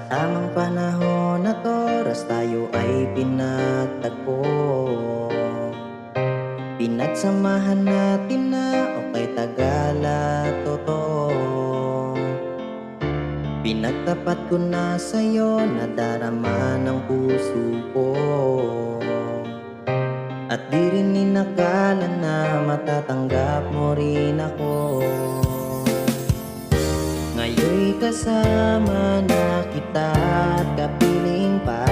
tamang panahon at oras tayo ay pinagtagpo. Pinagsamahan natin na okay tagal at totoo. Pinagtapat ko na sa'yo na darama ng puso ko. At di rin inakala na matatanggap mo rin ako. Ngayon'y kasama na kita at kapiling pa.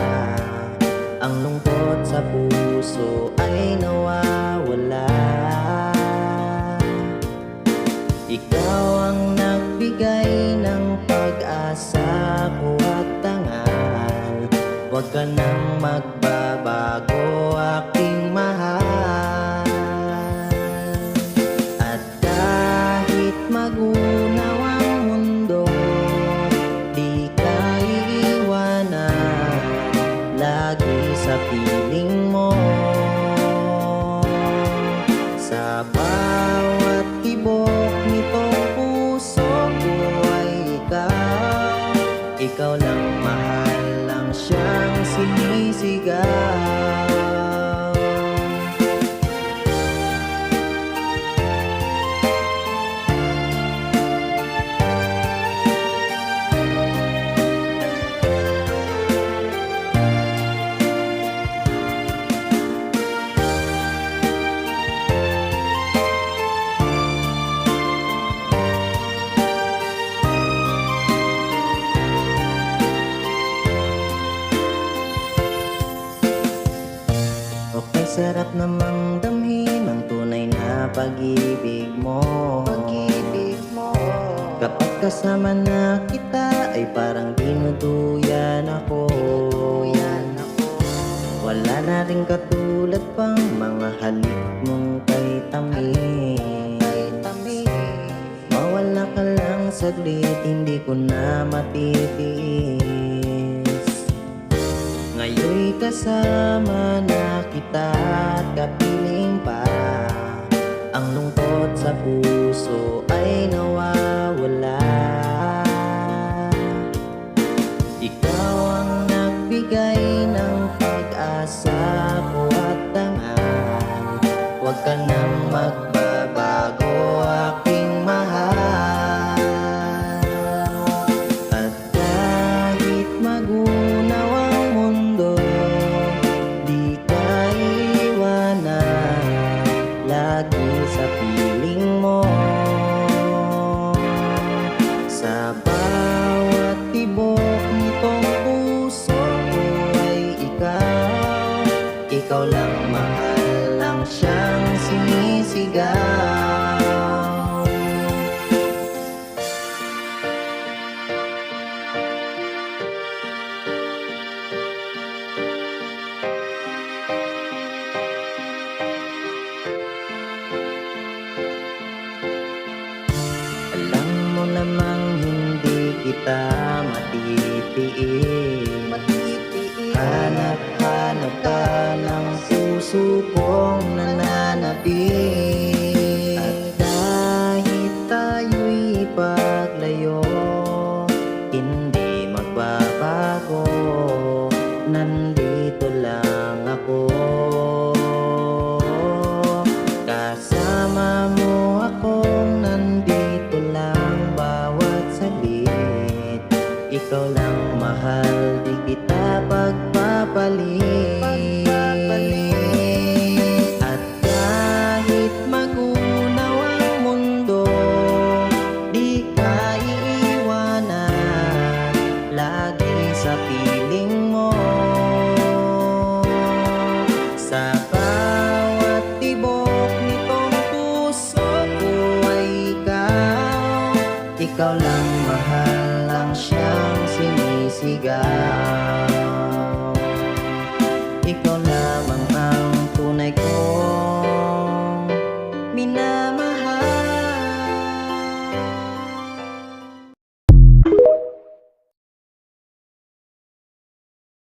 Ang lungkot sa puso ay nawawala. Ikaw ang nagbigay ng pag-asa ko at dangal. Huwag ka nang magbabago, aking mahal. At kahit magunaw ang mundo, di ka iiwanan lagi sa piling mo. Sa bawat tibok nitong puso ko ay ikaw lang mahal lang siyang sinisigaw. Okay, sarap namang damhin ang tunay na pag-ibig mo. Kapag kasama na kita ay parang dinuduyan ako. Wala na rin katulad pang mga halik mong kay tamis. Mawala ka lang saglit, hindi ko na matitiis. Ngayon'y kasama na kita at kapiling pa. Ang lungkot sa puso ay nawawala. Ikaw ang nagbigay ng pag-asa ko at dangal. Huwag ka nang magbabago, aking mahal. At kahit magunaw ang mundo, di ka iwanan lagi sa piling mo. Sa bawat tibok nitong puso ko ay ikaw lang mahal lang siyang sinisigaw. Alam mo namang hindi kita matitiis. Hanap-hanap ka ng puso kong nananabik. At kahit tayo'y ipaglayo, hindi magbabago. Nandito lang ako. Kasama mo akong nandito lang bawat saglit. Ikaw lang mahal, di kita pagpapalit. At kahit magunaw ang mundo, di ka iiwanan lagi sa piling mo. Sa bawat tibok nitong puso ko ay ikaw lang mahal lang siyang sinisigaw.